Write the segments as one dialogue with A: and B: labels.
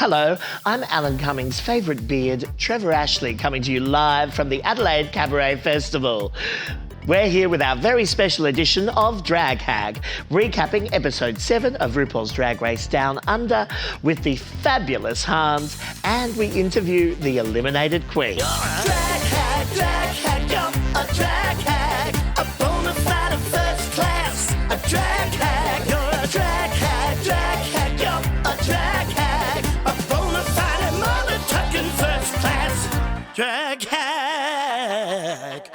A: Hello, I'm Alan Cumming's favourite beard, Trevor Ashley, coming to you live from the Adelaide Cabaret Festival. We're here with our very special edition of Drag Hag, recapping episode 7 of RuPaul's Drag Race Down Under with the fabulous Hans, and we interview the eliminated queen.
B: You're a drag hag, you're a drag hag, a bona fide first class, a drag hag, you're a drag hag, you're a drag hag, a bona fide mother-tucking first class, drag hag.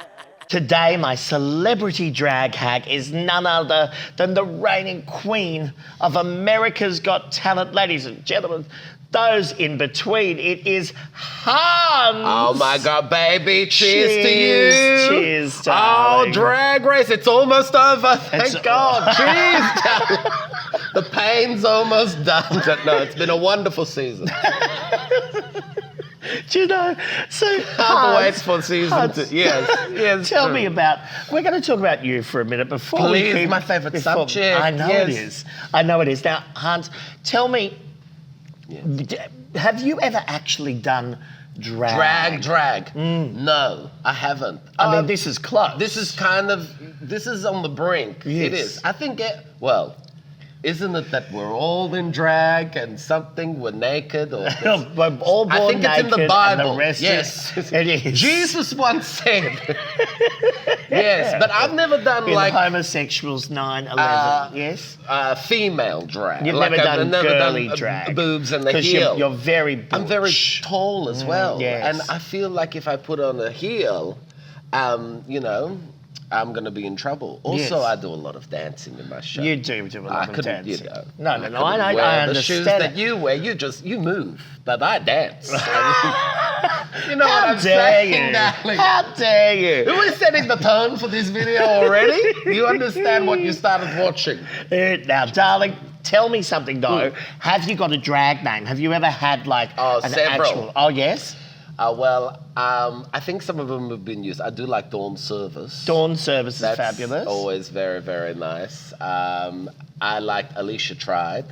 A: Today, my celebrity drag hag is none other than the reigning queen of America's Got Talent. Ladies and gentlemen, those in between, it is Hans.
C: Oh my God, baby. Cheers to you.
A: Cheers, darling.
C: Oh, Drag Race, it's almost over. Thank God. Cheers, darling. The pain's almost done. No, it's been a wonderful season.
A: Do you know? So
C: Can't wait for season 2. Yes.
A: Tell me about. We're going to talk about you for a minute before
C: Please,
A: we keep,
C: my favourite subject.
A: I know
C: Yes.
A: it is. I know it is. Now, Hans, tell me.
C: Yes.
A: Have you ever actually done drag?
C: Drag. No, I haven't.
A: I mean, this is close.
C: This is on the brink.
A: Yes.
C: It is. I think isn't it that we're all in drag and something we're naked or
A: We're all born
C: I think it's in the
A: naked
C: Bible.
A: And the rest
C: Yes.
A: it is.
C: Jesus once said. Yes, but I've never done
A: In
C: like
A: homosexuals 9/11. Yes.
C: Female drag.
A: You've
C: like
A: never
C: I've
A: done girly
C: done,
A: drag.
C: Boobs and the
A: 'Cause
C: heel.
A: You're very butch.
C: I'm very tall as well.
A: yes.
C: And I feel like if I put on a heel, I'm going to be in trouble. Also,
A: Yes.
C: I do a lot of dancing in my show.
A: You do a lot of
C: couldn't,
A: dancing.
C: you know.
A: No,
C: couldn't
A: I
C: wear
A: understand
C: the shoes
A: it.
C: that you wear. You move, but I dance. You know
A: How
C: what I'm
A: dare
C: saying,
A: you?
C: darling?
A: How dare you?
C: Who is setting the tone for this video already? You understand what you started watching.
A: Now, darling, tell me something though. Have you got a drag name? Have you ever had like an
C: several.
A: actual? Oh, yes.
C: I think some of them have been used. I do like Dawn Service.
A: Dawn Service is
C: That's
A: fabulous.
C: always very, very nice. I liked Alicia Tried.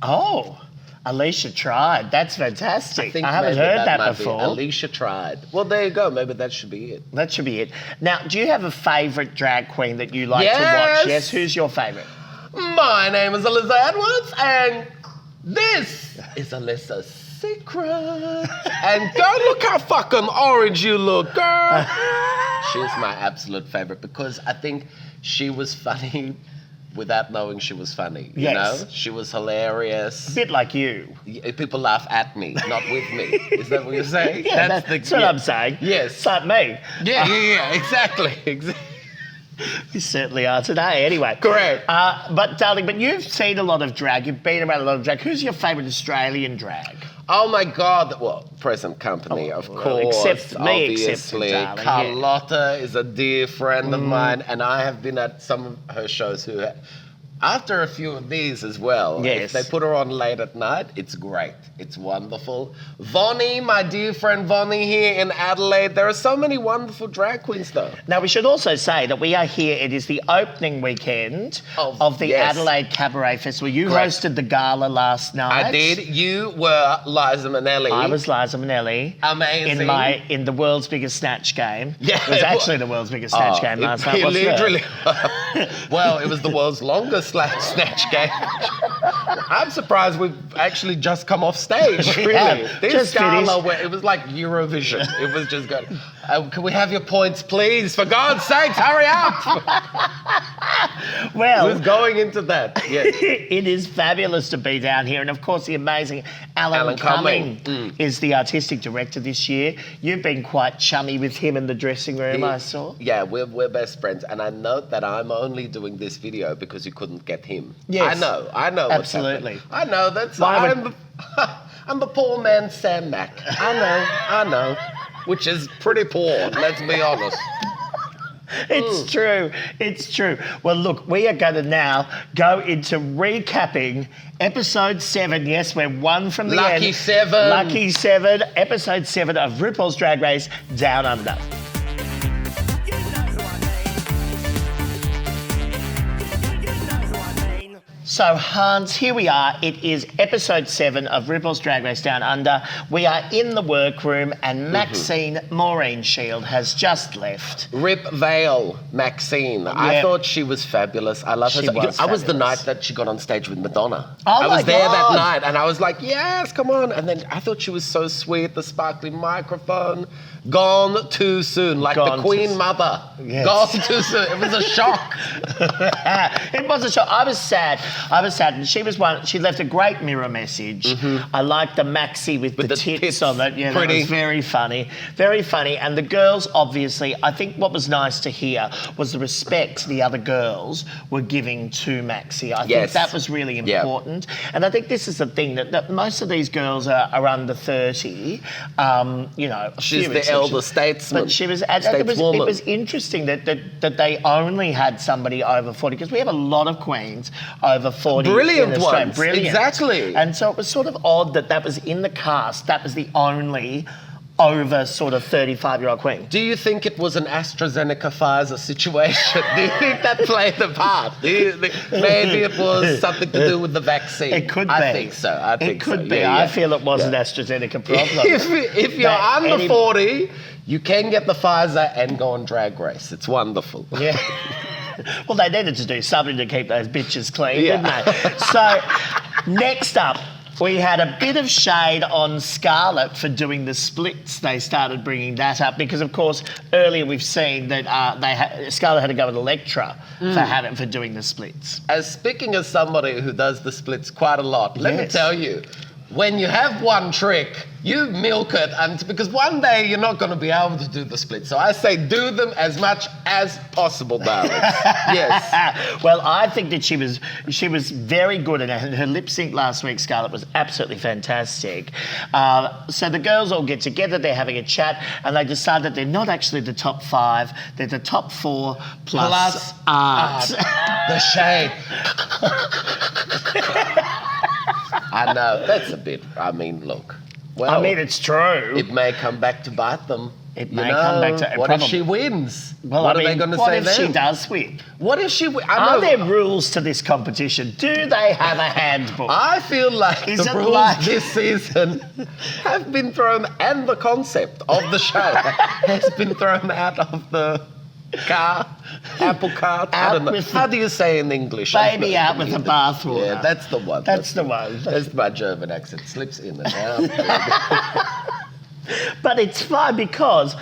A: Oh, Alicia Tried. That's fantastic. I haven't
C: maybe
A: heard that
C: might be
A: before.
C: Alicia Tried. Well, there you go. Maybe that should be it.
A: That should be it. Now, do you have a favourite drag queen that you like to
C: Yes.
A: watch? Yes. Who's your favourite?
C: My name is Alyssa Edwards, and this is Alyssa's secret. And girl, look how fucking orange you look, girl. She's my absolute favorite because I think she was funny without knowing she was funny. You
A: Yes.
C: know? She was hilarious.
A: A bit like you.
C: People laugh at me, not with me. Is that what you're saying?
A: Yeah, that's what I'm saying.
C: Yes.
A: It's like me.
C: Yeah, exactly.
A: You certainly are today, anyway.
C: Correct.
A: But, darling, you've seen a lot of drag. You've been around a lot of drag. Who's your favourite Australian drag?
C: Oh my God! Well, present company, of course.
A: Except me,
C: obviously.
A: darling, yeah.
C: Carlotta is a dear friend of mine, and I have been at some of her shows. After a few of these as well,
A: Yes.
C: if they put her on late at night, it's great. It's wonderful. Vonnie, my dear friend Vonnie here in Adelaide. There are so many wonderful drag queens, though.
A: Now, we should also say that we are here. It is the opening weekend of the
C: yes.
A: Adelaide Cabaret Festival. You
C: Correct.
A: hosted the gala last night.
C: I did. You were Liza Minnelli.
A: I was Liza Minnelli.
C: Amazing.
A: In the world's biggest snatch game.
C: Yeah,
A: It was actually the world's biggest snatch game last night, wasn't
C: literally.
A: it?
C: Well, it was the world's longest snatch game. I'm surprised we've actually just come off stage,
A: We
C: really.
A: have.
C: This
A: Just
C: gala,
A: finished.
C: where it was like Eurovision. It was just good. Can we have your points, please? For God's sakes, hurry up!
A: Well,
C: It was going into that, yes.
A: it is fabulous to be down here. And, of course, the amazing Alan
C: Cumming.
A: is the artistic director this year. You've been quite chummy with him in the dressing room, I saw.
C: Yeah, we're best friends. And I note that I'm only doing this video because you couldn't get him.
A: Yes.
C: I know what's
A: Absolutely.
C: happening. I know, that's...
A: Why would-
C: I'm the poor man Sam Mac. I know. Which is pretty poor, let's be honest.
A: It's true. Well, look, we are going to now go into recapping episode 7. Yes, we're one from the end. Lucky 7, episode 7 of RuPaul's Drag Race Down Under. So, Hans, here we are. It is episode 7 of RuPaul's Drag Race Down Under. We are in the workroom, and Maxine Maureen Shield has just left.
C: Rip Vale, Maxine. I thought she was fabulous. I love her.
A: She was
C: I was the
A: fabulous.
C: night that she got on stage with Madonna.
A: Oh
C: I was
A: my
C: there that
A: God.
C: night, and I was like, yes, come on. And then I thought she was so sweet, the sparkling microphone. Gone too soon, like
A: Gone
C: the
A: too
C: Queen
A: soon.
C: Mother.
A: Yes.
C: Gone too soon. It was a shock.
A: It was a shock. I was sad. And she was one. She left a great mirror message. I liked the maxi with the tits on it. Yeah,
C: Pretty.
A: that was very funny. Very funny. And the girls, obviously, I think what was nice to hear was the respect the other girls were giving to Maxi. I think
C: Yes.
A: that was really important. And I think this is the thing that most of these girls are under 30. You know, a
C: She's
A: few
C: the
A: exceptions.
C: elder statesman.
A: But she was. And it
C: Stateswoman.
A: was interesting that they only had somebody over 40, because we have a lot of queens over 40.
C: Brilliant
A: in Australia.
C: ones,
A: Brilliant.
C: exactly.
A: And so it was sort of odd that was in the cast. That was the only over sort of 35-year-old queen.
C: Do you think it was an AstraZeneca-Pfizer situation? Do you think that played a part? Do you think maybe it was something to do with the vaccine?
A: It could be.
C: I think so.
A: It could be.
C: Yeah,
A: I
C: yeah.
A: feel it was an AstraZeneca problem.
C: If you're
A: That
C: under 40, you can get the Pfizer and go on Drag Race. It's wonderful.
A: Yeah. Well, they needed to do something to keep those bitches clean,
C: Yeah.
A: didn't they? So, next up, we had a bit of shade on Scarlett for doing the splits. They started bringing that up because, of course, earlier we've seen that Scarlett had to go with Elektra for doing the splits.
C: As speaking as somebody who does the splits quite a lot, let me
A: Yes.
C: tell you, when you have one trick, you milk it, and because one day you're not going to be able to do the splits. So I say do them as much as possible, darling. Yes.
A: Well, I think that she was very good, and her lip sync last week, Scarlett, was absolutely fantastic. So the girls all get together, they're having a chat, and they decide that they're not actually the top 5, they're the top 4 plus art.
C: The shade. I know, that's a bit, I mean, look. Well,
A: I mean, it's true.
C: it may come back to bite them.
A: It
C: You
A: may
C: know,
A: come back to-
C: What
A: probably.
C: if she wins?
A: Well,
C: what
A: I
C: are they
A: mean,
C: going to
A: what
C: say
A: if
C: then?
A: she does win?
C: What if she wins?
A: Are there rules to this competition? Do they have a handbook?
C: I feel like
A: Is
C: the
A: it
C: rules
A: like-
C: this season have been thrown, and the concept of the show has been thrown out of the car, apple cart. I
A: Out
C: don't know.
A: with the-
C: How do you say in English?
A: Baby out with the bathwater.
C: Yeah, that's the one.
A: That's the one.
C: That's my German accent. Slips in and out.
A: But it's fine because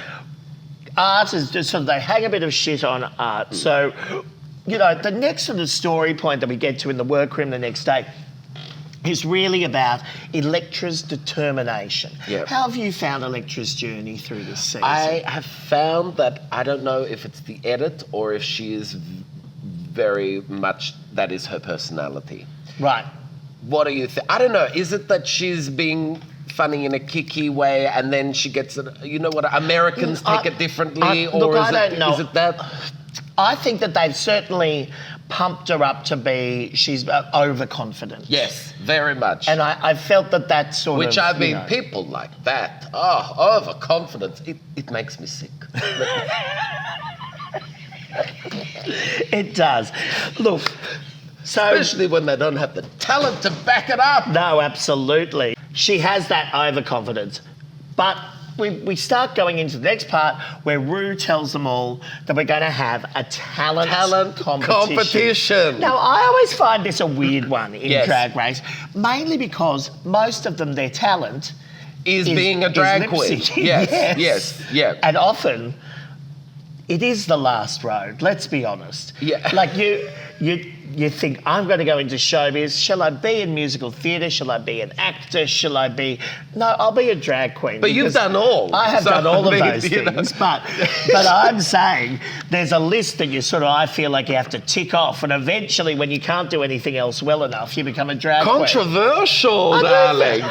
A: art is just sort of, they hang a bit of shit on art. So, you know, the next sort of story point that we get to in the workroom the next day is really about Elektra's determination.
C: Yep.
A: How have you found Elektra's journey through this season?
C: I have found that I don't know if it's the edit or if she is very much, that is her personality.
A: Right.
C: What do you think? I don't know. Is it that she's being funny in a kicky way and then she gets it, you know what, Americans take it differently?
A: look, I don't know.
C: Is it that?
A: I think that they've certainly pumped her up to be, she's overconfident.
C: Yes, very much.
A: And I felt that that sort
C: Which
A: of,
C: I mean,
A: you know,
C: people like that, overconfidence, it makes me sick.
A: it does. Look, so...
C: Especially when they don't have the talent to back it up.
A: No, absolutely. She has that overconfidence. But we start going into the next part where Ru tells them all that we're going to have a talent competition. Now, I always find this a weird one in
C: Yes.
A: Drag Race, mainly because most of them, their talent
C: Is being a drag queen.
A: lip-syncing.
C: Yes, yeah.
A: And often, it is the last road, let's be honest.
C: Yeah.
A: Like you think, I'm going to go into showbiz. Shall I be in musical theatre? Shall I be an actor? Shall I be... No, I'll be a drag queen.
C: But you've
A: because
C: done all.
A: I have
C: So,
A: done all
C: I mean,
A: of those
C: you know.
A: things. But I'm saying there's a list that you sort of, I feel like you have to tick off. And eventually, when you can't do anything else well enough, you become a drag queen.
C: Controversial,
A: I know
C: darling.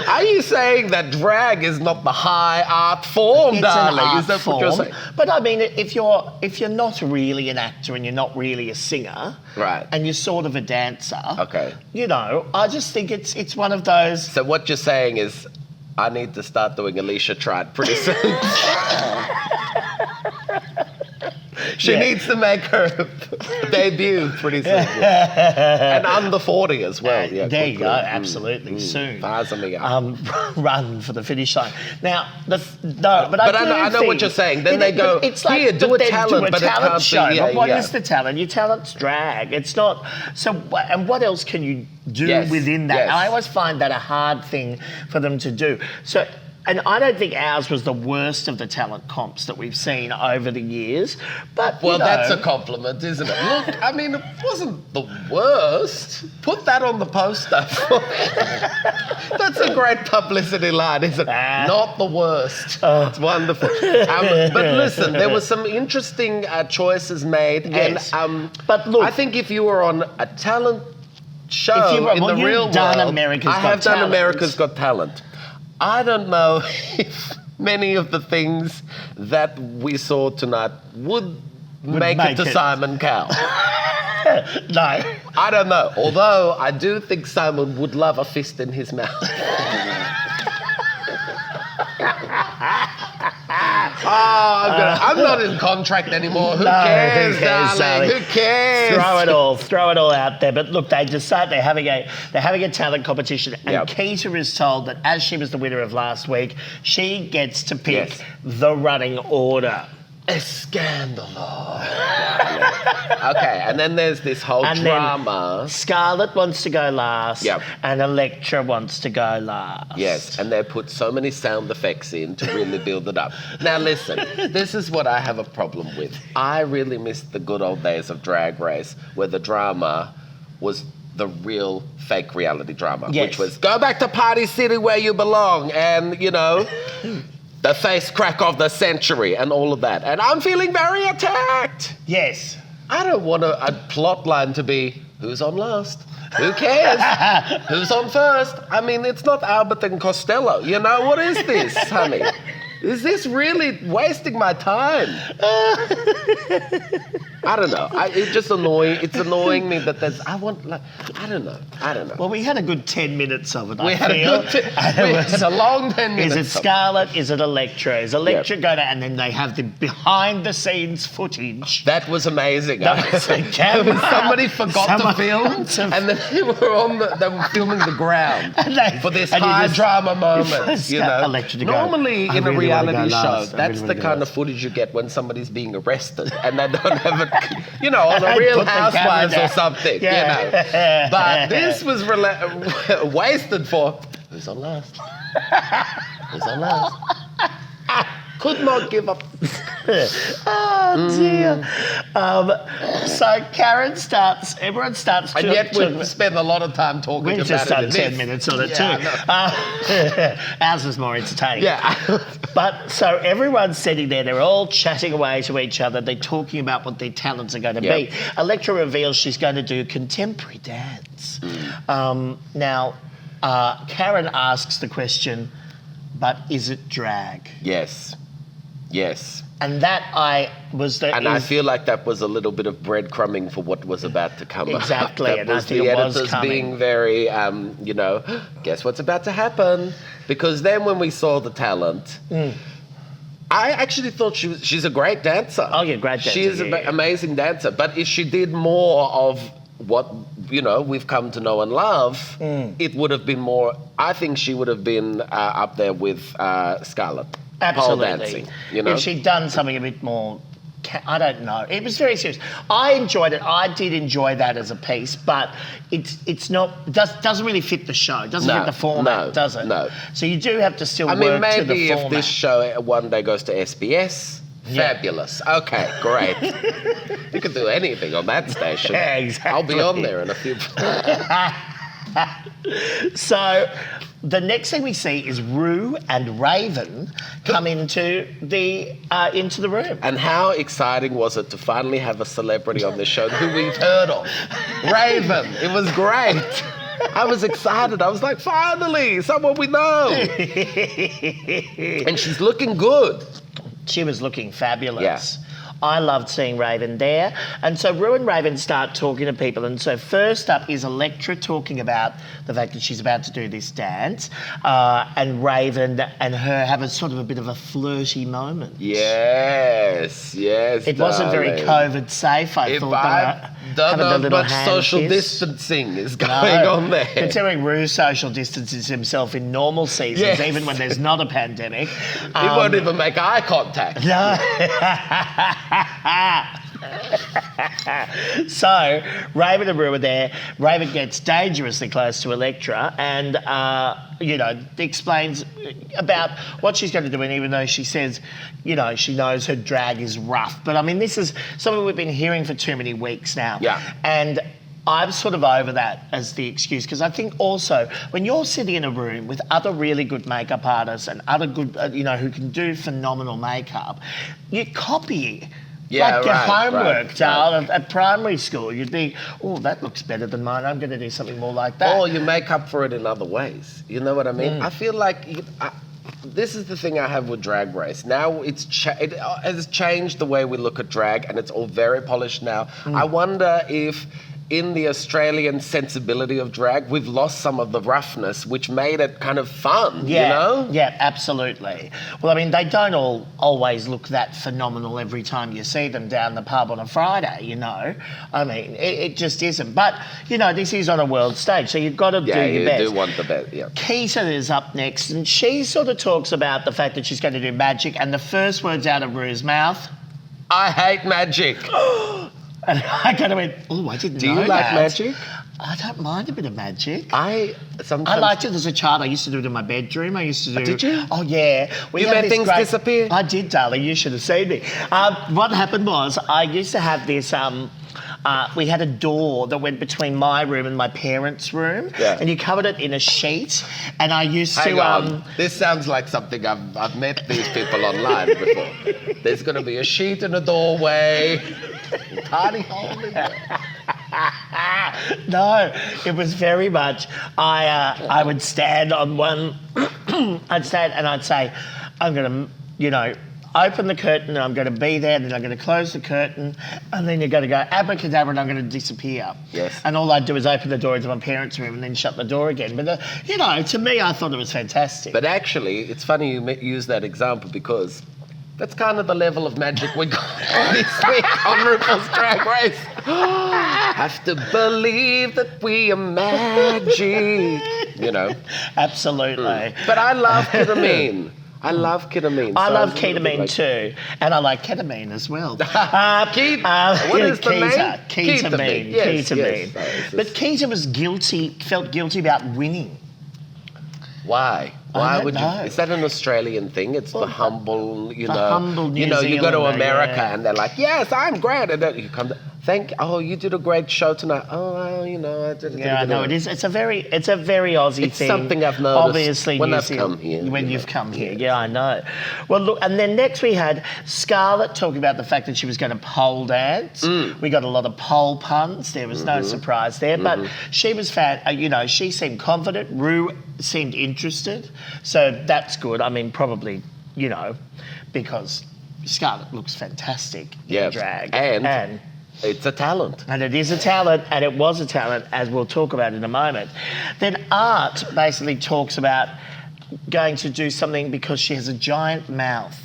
C: Are you saying that drag is not the high art form,
A: It's
C: darling?
A: an art
C: Is that
A: form,
C: what you're saying?
A: but I mean, if you're not really an actor and you're not really a singer,
C: Right.
A: and you're sort of a dancer,
C: Okay.
A: you know, I just think it's one of those.
C: So what you're saying is, I need to start doing Alicia Tried pretty soon. She needs to make her debut pretty soon. And under 40 as well. Yeah,
A: there you go, absolutely, soon. Run for the finish line. Now,
C: I know what you're saying. Then they go,
A: it's like,
C: here, do a talent, but it can't
A: show.
C: be.
A: But what is the talent? Your talent's drag. It's not. So, and what else can you do within that?
C: Yes.
A: I always find that a hard thing for them to do. So. And I don't think ours was the worst of the talent comps that we've seen over the years. But
C: that's a compliment, isn't it? Look, I mean, it wasn't the worst. Put that on the poster. That's a great publicity line, isn't it? Not the worst. It's wonderful. But listen, there were some interesting choices made.
A: Yes.
C: And
A: but look,
C: I think if you were on a talent show in the real world, I have done America's Got Talent. I don't know if many of the things that we saw tonight would make it to Simon Cowell.
A: No.
C: I don't know. Although I do think Simon would love a fist in his mouth. I'm not in contract anymore. Who cares, darling? Who cares?
A: Throw it all out there. But look, they decide they're having a talent competition, and Keita is told that as she was the winner of last week, she gets to pick the running order.
C: A scandal. Okay, and then there's this whole drama.
A: Scarlett wants to go last, and Elektra wants to go last.
C: Yes, and they put so many sound effects in to really build it up. Now listen, this is what I have a problem with. I really miss the good old days of Drag Race, where the drama was the real fake reality drama, which was go back to Party City where you belong, and the face crack of the century and all of that. And I'm feeling very attacked.
A: Yes.
C: I don't want a plot line to be, who's on last? Who cares? Who's on first? I mean, it's not Albert and Costello. What is this, honey? Is this really wasting my time? I don't know. It's just annoying. It's annoying me that there's. I don't know.
A: Well, we had a good 10 minutes of it.
C: We had a long 10 minutes.
A: Is it Scarlett? Is it Elektra? Is Elektra going to? And then they have the behind-the-scenes footage.
C: That was amazing. Somebody forgot to film, and then they were filming the ground for this high drama moment.
A: Elektra to
C: Normally
A: go,
C: in a reality show, that's the kind of footage you get when somebody's being arrested, and they don't have it. On a Real Housewives or something, But this was wasted for who's on last? Who's on last? Could not give up.
A: Oh dear. So Karen starts. Everyone starts.
C: And yet we spent a lot of time talking about it.
A: We've just done 10 minutes on it too. Ours was more entertaining.
C: Yeah.
A: But so everyone's sitting there. They're all chatting away to each other. They're talking about what their talents are going to be. Elektra reveals she's going to do contemporary dance. Now, Karen asks the question, but is it drag?
C: Yes.
A: And that I feel
C: like that was a little bit of breadcrumbing for what was about to come.
A: Exactly,
C: and I think the editors being very, guess what's about to happen? Because then when we saw the talent, I actually thought she's a great dancer.
A: Oh yeah, great dancer.
C: She is an amazing dancer. But if she did more of what we've come to know and love, it would have been more. I think she would have been up there with Scarlett.
A: Absolutely.
C: Pole dancing,
A: If she'd done something a bit more, I don't know. It was very serious. I enjoyed it. I did enjoy that as a piece, but it's not. Doesn't really fit the show. It doesn't fit the format, does it?
C: No.
A: So you do have to still work
C: maybe
A: to the format.
C: If this show one day goes to SBS. Fabulous. Okay, great. You could do anything on that station.
A: Yeah, exactly.
C: I'll be on there in a few.
A: So the next thing we see is Rue and Raven come into the room.
C: And how exciting was it to finally have a celebrity on this show who we've heard of? Raven. It was great. I was excited. I was like, finally, someone we know. And she's looking good.
A: She was looking fabulous.
C: Yeah.
A: I loved seeing Raven there. And so Ru and Raven start talking to people. And so first up is Elektra talking about the fact that she's about to do this dance. And Raven and her have a sort of a bit of a flirty moment.
C: Yes.
A: It wasn't very COVID safe, I thought.
C: I don't know how much social distancing is going on there.
A: Considering Ru social distances himself in normal seasons, even when there's not a pandemic.
C: He won't even make eye contact.
A: No. So Raven and Ru are there. Raven gets dangerously close to Elektra and, explains about what she's going to do. And even though she says, she knows her drag is rough. But, I mean, this is something we've been hearing for too many weeks now.
C: Yeah.
A: And I'm sort of over that as the excuse because I think also when you're sitting in a room with other really good makeup artists and other good, who can do phenomenal makeup, you copy like your homework, darling, at primary school. You'd be, oh, that looks better than mine. I'm going to do something more like that.
C: Or you make up for it in other ways. You know what I mean? I feel like this is the thing I have with Drag Race. Now it has changed the way we look at drag, and it's all very polished now. I wonder if in the Australian sensibility of drag, we've lost some of the roughness, which made it kind of fun,
A: Yeah,
C: you know?
A: Yeah, absolutely. Well, I mean, they don't always look that phenomenal every time you see them down the pub on a Friday, I mean, it just isn't. But, this is on a world stage, so you've got to do your best.
C: Yeah, you do want the best, yeah.
A: Keita is up next, and she sort of talks about the fact that she's going to do magic, and the first words out of Ru's mouth...
C: I hate magic.
A: And I kind of went, oh, I didn't know
C: Do you like
A: that.
C: magic?
A: I don't mind a bit of magic.
C: I
A: liked it as a child. I used to do it in my bedroom. I used to do...
C: Did you?
A: Oh, yeah.
C: You made things disappear?
A: I did, darling. You should have seen me. What happened was I used to have this... we had a door that went between my room and my parents' room, and you covered it in a sheet. And I used to.
C: Hang on. This sounds like something I've met these people online before. There's going to be a sheet in a doorway, tiny hole in there.
A: No, it was very much. I would stand on one. I'd stand and I'd say, I'm going to, open the curtain and I'm going to be there, and then I'm going to close the curtain, and then you're going to go abracadabra and I'm going to disappear.
C: Yes.
A: And all I'd do is open the door into my parents' room and then shut the door again. But, to me, I thought it was fantastic.
C: But actually, it's funny you use that example because that's kind of the level of magic we got this week on RuPaul's Drag Race. Have to believe that we are magic,
A: Absolutely.
C: But I love ketamine. I love ketamine.
A: I love ketamine too, and I like ketamine as well.
C: What is the name?
A: Ketamine.
C: Yes,
A: Ketamine.
C: Yes.
A: But Keita felt guilty about winning.
C: Why?
A: I don't
C: would
A: know.
C: you? Is that an Australian thing? It's the humble,
A: humble New
C: you go to
A: Zealander,
C: America
A: yeah.
C: and they're like, yes, I'm great. And then you come to, you did a great show tonight. Oh, well, I did.
A: Yeah, I know it is. It's a very Aussie
C: it's
A: thing.
C: Something I've noticed
A: obviously
C: when
A: New
C: I've
A: Zealand,
C: come here.
A: When you've come here, yeah, I know. Well, look, and then next we had Scarlett talking about the fact that she was going to pole dance. We got a lot of pole puns. There was no surprise there, but she was she seemed confident. Ru seemed interested, so that's good. I mean, probably, because Scarlett looks fantastic in drag, and
C: it's a talent.
A: And it is a talent, and it was a talent, as we'll talk about in a moment. Then Art basically talks about going to do something because she has a giant mouth.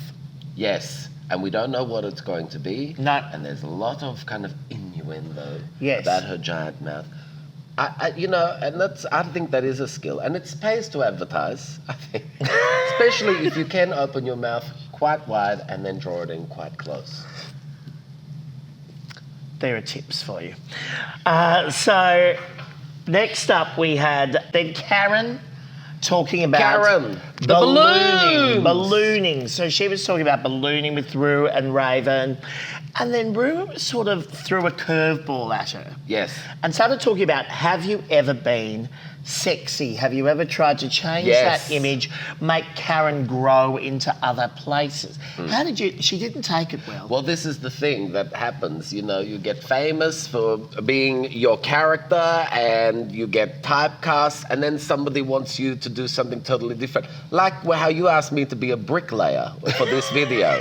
C: Yes, and we don't know what it's going to be.
A: No.
C: And there's a lot of kind of innuendo
A: Yes.
C: about her giant mouth. I think that is a skill, and it pays to advertise, I think. Especially if you can open your mouth quite wide and then draw it in quite close.
A: There are tips for you. So next up we had then Karen talking about
C: the balloons.
A: Ballooning. So she was talking about ballooning with Ru and Raven. And then Ru sort of threw a curveball at her.
C: Yes.
A: And started talking about, have you ever been sexy? Have you ever tried to change
C: Yes.
A: that image, make Karen grow into other places? How did you... She didn't take it well.
C: Well, this is the thing that happens. You get famous for being your character and you get typecast, and then somebody wants you to do something totally different. Like how you asked me to be a bricklayer for this video.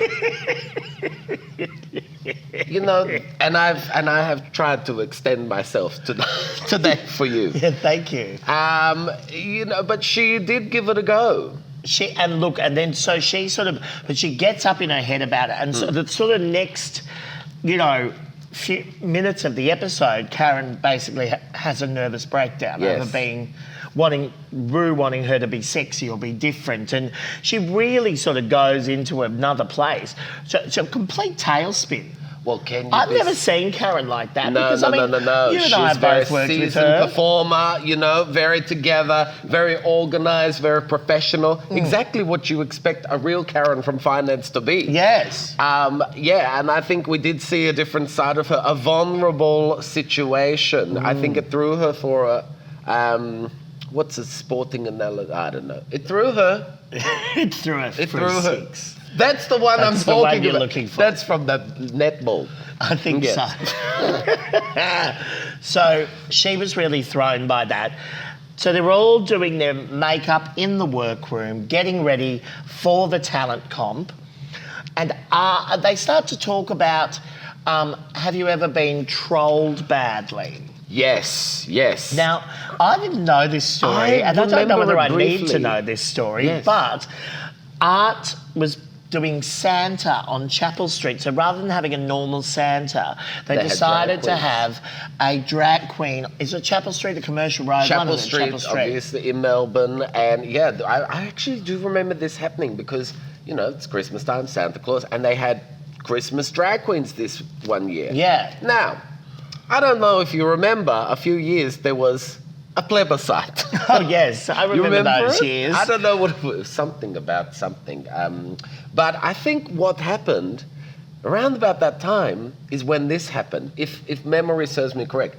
C: you know, and I have tried to extend myself today for you.
A: Yeah, thank you.
C: You know, but she did give it a go.
A: She gets up in her head about it, and so the sort of next, you know, few minutes of the episode, Karen basically has a nervous breakdown over wanting her to be sexy or be different, and she really sort of goes into another place. So it's a complete tailspin.
C: Well,
A: I've never seen Karen like that.
C: No.
A: You and
C: She's
A: I have both worked with her.
C: She's a very seasoned performer, you know, very together, very organised, very professional. Exactly what you expect a real Karen from finance to be.
A: Yes.
C: And I think we did see a different side of her, a vulnerable situation. I think it threw her for a, what's a sporting analogy? I don't know. It threw her.
A: It threw her for a six.
C: That's the one
A: That's
C: I'm
A: the
C: talking
A: one you're
C: about.
A: looking for.
C: That's from the netball.
A: I think so. So she was really thrown by that. So they were all doing their makeup in the workroom, getting ready for the talent comp. And they start to talk about, have you ever been trolled badly?
C: Yes.
A: Now, I didn't know this story, and I don't know whether I need to know this story, but Art was doing Santa on Chapel Street. So rather than having a normal Santa, they decided to have a drag queen. Is it Chapel Street, a commercial road?
C: Chapel Street, obviously, in Melbourne. And yeah, I actually do remember this happening because, you know, it's Christmas time, Santa Claus, and they had Christmas drag queens this one year.
A: Yeah.
C: Now, I don't know if you remember, a few years there was a plebiscite.
A: Oh, yes. I remember those years.
C: I don't know what it was. Something about something. But I think what happened around about that time is when this happened, if memory serves me correct.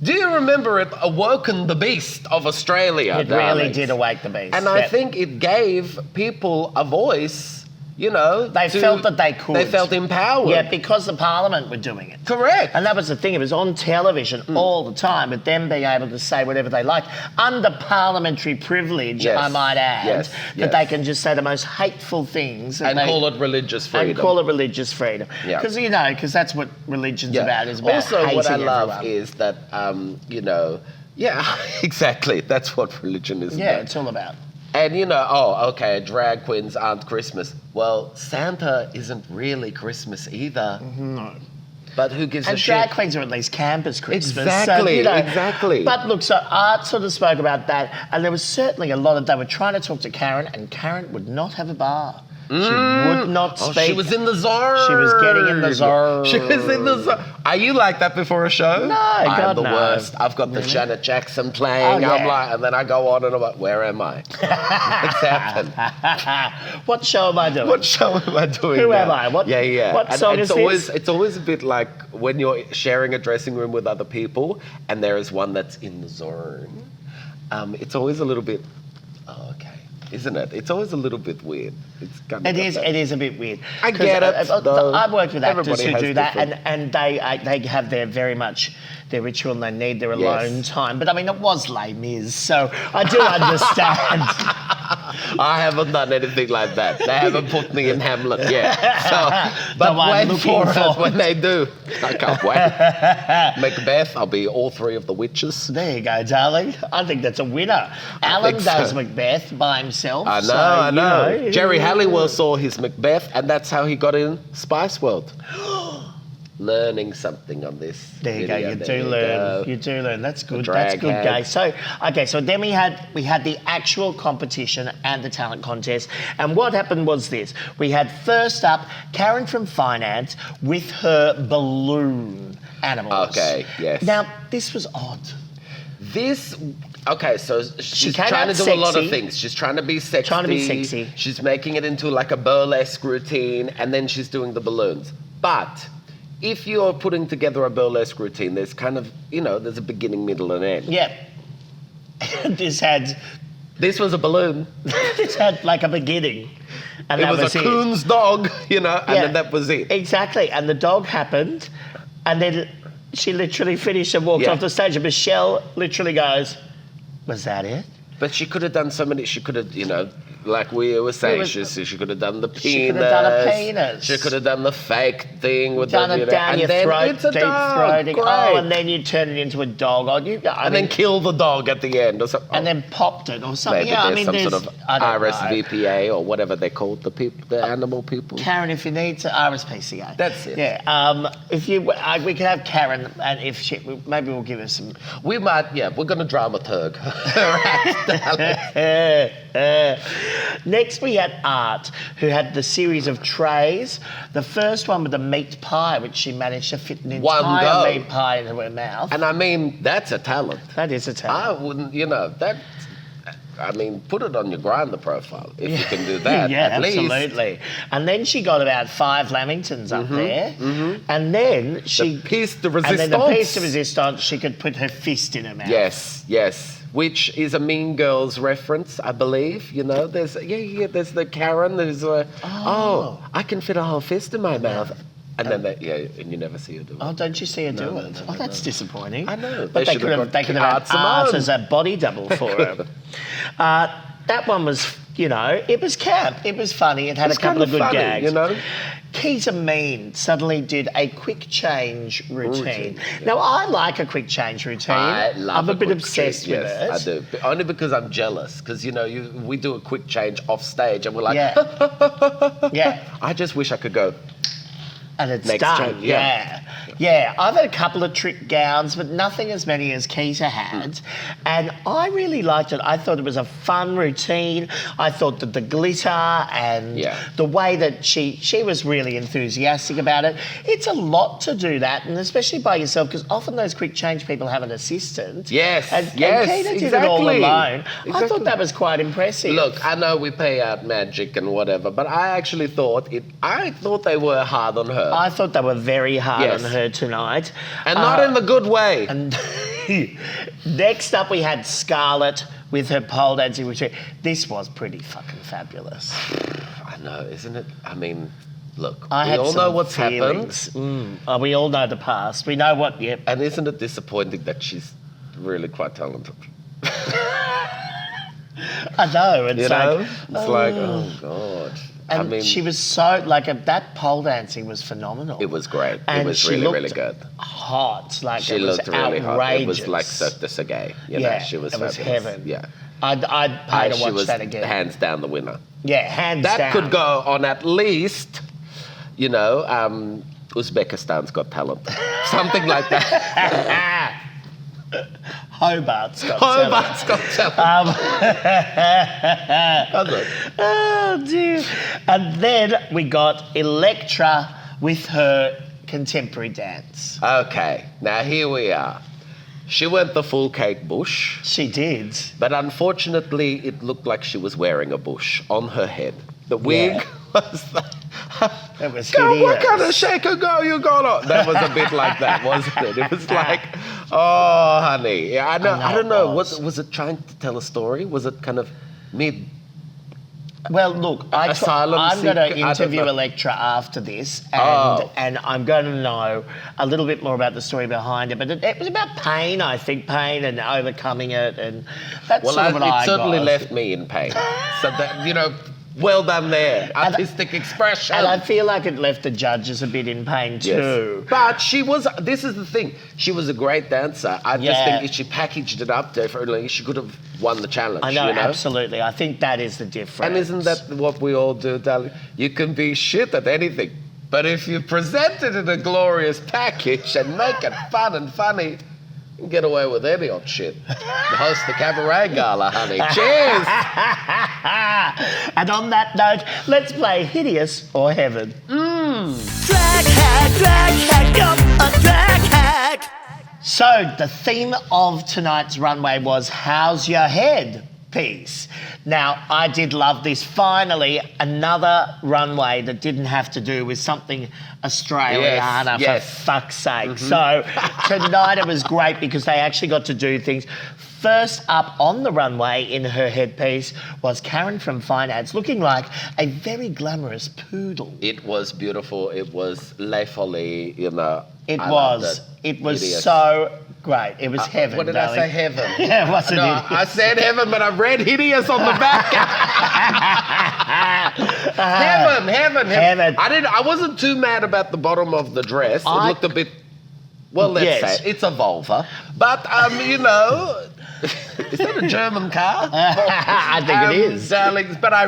C: Do you remember it awoken the beast of Australia?
A: It really did awake the beast.
C: And I think it gave people a voice. You know,
A: they felt that they could.
C: They felt empowered.
A: Yeah, because the Parliament were doing it.
C: Correct.
A: And that was the thing. It was on television all the time, with them being able to say whatever they liked under parliamentary privilege, I might add, that they can just say the most hateful things
C: and call it religious freedom.
A: Yeah. Because that's what religion's about. Is about
C: also
A: hating
C: what I love
A: everyone.
C: is that exactly. That's what religion is about.
A: Yeah, it's all about.
C: And drag queens aren't Christmas. Well, Santa isn't really Christmas either.
A: No.
C: But who gives a shit?
A: And drag queens are at least camp as Christmas.
C: Exactly, exactly.
A: But look, so Art sort of spoke about that, and there was certainly a lot of, they were trying to talk to Karen, and Karen would not have a bar. She would not speak.
C: She was in the zone.
A: She was getting in the zone.
C: She was in the zone. Are you like that before a show?
A: No,
C: I'm the worst. I've got the Janet Jackson playing.
A: Oh, yeah.
C: I'm like, and then I go on and I'm like, where am I? What's happened?
A: What show am I doing?
C: What show am I doing?
A: Who
C: now?
A: am I? What song is this?
C: It's always a bit like when you're sharing a dressing room with other people and there is one that's in the zone. It's always a little bit, okay. Isn't it? It's always a little bit weird. It
A: is a bit weird.
C: I get it.
A: I've worked with actors who do that,
C: different.
A: and they have their very much their ritual and they need their alone time. But I mean, it was Les Mis, so I do understand.
C: I haven't done anything like that. They haven't put me in Hamlet yet. But wait for it when they do. I can't wait. Macbeth, I'll be all three of the witches.
A: There you go, darling. I think that's a winner. Alan does Macbeth by himself.
C: I know. Jerry Halliwell saw his Macbeth, and that's how he got in Spice World. Learning something on this.
A: There you
C: video.
A: go. You do learn. That's good.
C: Drag
A: That's good,
C: hag.
A: guys. So then we had the actual competition and the talent contest. And what happened was this: we had first up Karen from finance with her balloon animals.
C: Okay. Yes.
A: Now this was odd.
C: So she's
A: came
C: trying
A: out
C: to do a lot of
A: sexy.
C: things. She's trying to be sexy. She's making it into like a burlesque routine, and then she's doing the balloons. But if you're putting together a burlesque routine, there's kind of, there's a beginning, middle, and end.
A: Yeah.
C: This was a balloon.
A: This had like a beginning. And
C: it was a coon's dog, and then that was it.
A: Exactly. And the dog happened, and then she literally finished and walked off the stage, and Michelle literally goes, was that it?
C: But she could have done so many, she could have, like we were saying, she could have done the penis.
A: She could have done a penis.
C: She could have done the fake thing with
A: Done it down your throat,
C: it's a
A: deep
C: dog.
A: throating.
C: Great.
A: Oh, and then you turn it into a dog.
C: Then kill the dog at the end or something.
A: And then popped it or something.
C: Maybe
A: Yeah,
C: there's some sort of
A: I don't know.
C: RSVPA or whatever they're called, the animal people.
A: Karen, if you need to, RSPCA.
C: That's it.
A: Yeah. If you, we could have Karen, and if she, maybe we'll give her some.
C: We might, we're going to dramaturg.
A: Next, we had Art, who had the series of trays. The first one with the meat pie, which she managed to fit an entire meat pie into her mouth.
C: And I mean, that's a talent.
A: That is a talent.
C: I wouldn't, put it on your grinder profile if you can do that.
A: Yeah,
C: at
A: absolutely.
C: Least.
A: And then she got about 5 lamingtons up there. And then she...
C: The piece de resistance.
A: And then the piece de resistance, she could put her fist in her mouth.
C: Yes. Which is a Mean Girls reference, I believe. There's there's the Karen who's I can fit a whole fist in my mouth. And then and you never see her do it.
A: Oh, don't you see her do it? That's disappointing.
C: I know.
A: But they could have had Art as a body double for her. That one was, it was camp. It was funny. It had a couple of good gags. Keita Mean suddenly did a quick change routine. Now, I like a quick change routine. I'm a bit obsessed with it.
C: I do. Only because I'm jealous. Because, we do a quick change off stage and we're like, I just wish I could go.
A: And it's
C: Next
A: done.
C: change,
A: Yeah, I've had a couple of trick gowns, but nothing as many as Keita had. And I really liked it. I thought it was a fun routine. I thought that the glitter and the way that she was really enthusiastic about it. It's a lot to do that, and especially by yourself, because often those quick change people have an assistant.
C: Yes,
A: and Keita did it all alone.
C: Exactly.
A: I thought that was quite impressive.
C: Look, I know we pay out magic and whatever, but I actually thought they were hard on her.
A: I thought they were very hard on her tonight.
C: And not in the good way.
A: And next up we had Scarlett with her pole dancing routine. This was pretty fucking fabulous.
C: I know, isn't it? I mean, look,
A: we
C: all know what's happened.
A: We all know the past. We know what,
C: And isn't it disappointing that she's really quite talented?
A: I know. It's
C: like, oh, God.
A: And she was so, that pole dancing was phenomenal.
C: It was great.
A: And
C: it was really, really good.
A: Hot.
C: She looked really hot. It was like Cirque du Soleil. She was fabulous.
A: It was heaven.
C: Yeah.
A: I'd pay to watch that again.
C: Hands down the winner.
A: Yeah, hands down.
C: That could go on at least, Uzbekistan's Got Talent. Something like that.
A: Hobart's got
C: talent.
A: Oh, dear. And then we got Elektra with her contemporary dance.
C: Okay, now here we are. She went the full Kate Bush.
A: She did.
C: But unfortunately, it looked like she was wearing a bush on her head. The wig was
A: It was
C: Girl,
A: hideous.
C: what kind of shaker girl you got on? That was a bit like that, wasn't it? It was like, oh, honey. Yeah, I know. I don't know. Was it trying to tell a story? Was it kind of mid?
A: Well, look, I'm going to interview Elektra after this, and I'm going to know a little bit more about the story behind it. But it was about pain, I think, pain and overcoming it, and that's sort of what I got.
C: It certainly left me in pain. So that, well done there. Artistic expression.
A: And I feel like it left the judges a bit in pain too.
C: Yes. But this is the thing, she was a great dancer. I just think if she packaged it up differently, she could have won the challenge.
A: I know, absolutely. I think that is the difference.
C: And isn't that what we all do, darling? You can be shit at anything, but if you present it in a glorious package and make it fun and funny, you can get away with any old shit. Host the cabaret gala, honey. Cheers!
A: And on that note, let's play Hideous or Heaven.
B: Drag hack, yup, a drag hack.
A: So the theme of tonight's runway was How's Your Head piece. Now, I did love this. Finally, another runway that didn't have to do with something Australiana, for fuck's sake. So tonight it was great because they actually got to do things. First up on the runway in her headpiece was Karen from Fine Ads, looking like a very glamorous poodle.
C: It was beautiful. It was La Folie,
A: It was
C: Hideous.
A: so Great. It was heaven,
C: What did
A: darling.
C: I say? Heaven.
A: Yeah, what's it?
C: No, I said heaven, but I read hideous on the back. Heaven. I wasn't too mad about the bottom of the dress. It looked a bit. Well, let's say it's a vulva, but you know. Is that a German car?
A: I think it is.
C: Darlings, but I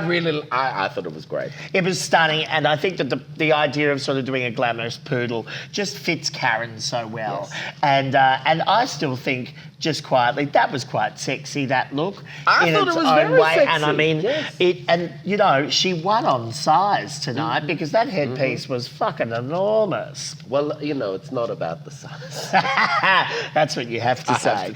C: thought it was great.
A: It was stunning, and I think that the idea of sort of doing a glamorous poodle just fits Karen so well.
C: Yes.
A: And I still think, just quietly, that was quite sexy, that look.
C: I thought it was very sexy.
A: And I mean,
C: yes.
A: you know, she won on size tonight because that headpiece was fucking enormous.
C: Well, you know, it's not about the size.
A: That's what you have to say.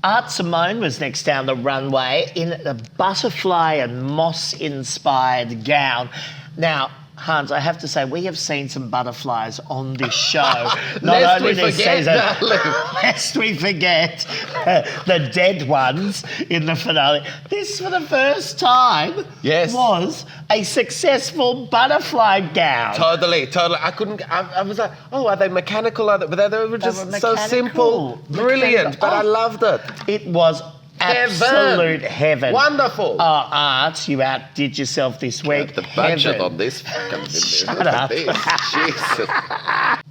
A: Art Simone was next down the runway in a butterfly and moss-inspired gown. Now, Hans, I have to say, we have seen some butterflies on this show.
C: Lest we forget, darling.
A: Lest we forget the dead ones in the finale. This, for the first time, was a successful butterfly gown.
C: Totally. I was like, oh, are they mechanical? But they were just so simple, brilliant. But I loved it.
A: It was absolute heaven.
C: Wonderful.
A: Oh, Art, you outdid yourself this week.
C: The budget on this fucking
A: Shut up.
C: Jesus.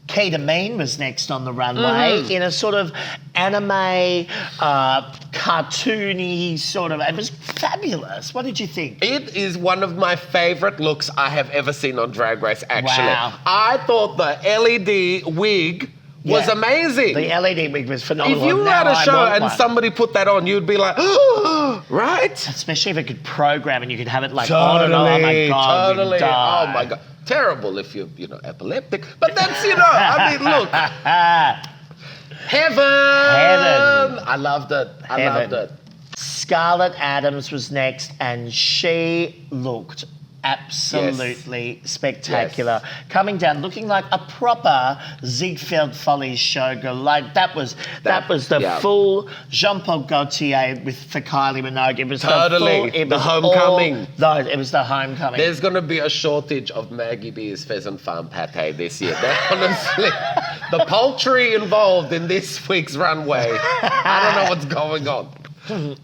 A: Keita Mean was next on the runway in a sort of anime, cartoony sort of. It was fabulous. What did you think?
C: It is one of my favourite looks I have ever seen on Drag Race, actually.
A: Wow.
C: I thought the LED wig was amazing.
A: The LED wig was phenomenal.
C: If you were at a show and somebody put that on, you'd be like, oh, right?
A: Especially if it could program and you could have it like on and on. Oh my God.
C: Totally. Oh my God. Terrible if you're, epileptic. But that's, I mean, look. Heaven. I loved it. I loved it.
A: Scarlett Adams was next and she looked absolutely spectacular.
C: Yes.
A: Coming down looking like a proper Ziegfeld Follies showgirl. Like that was the full Jean-Paul Gaultier for Kylie Minogue. It was
C: the homecoming.
A: It was the homecoming.
C: There's going to be a shortage of Maggie B's pheasant farm pate this year. Honestly, the poultry involved in this week's runway. I don't know what's going on.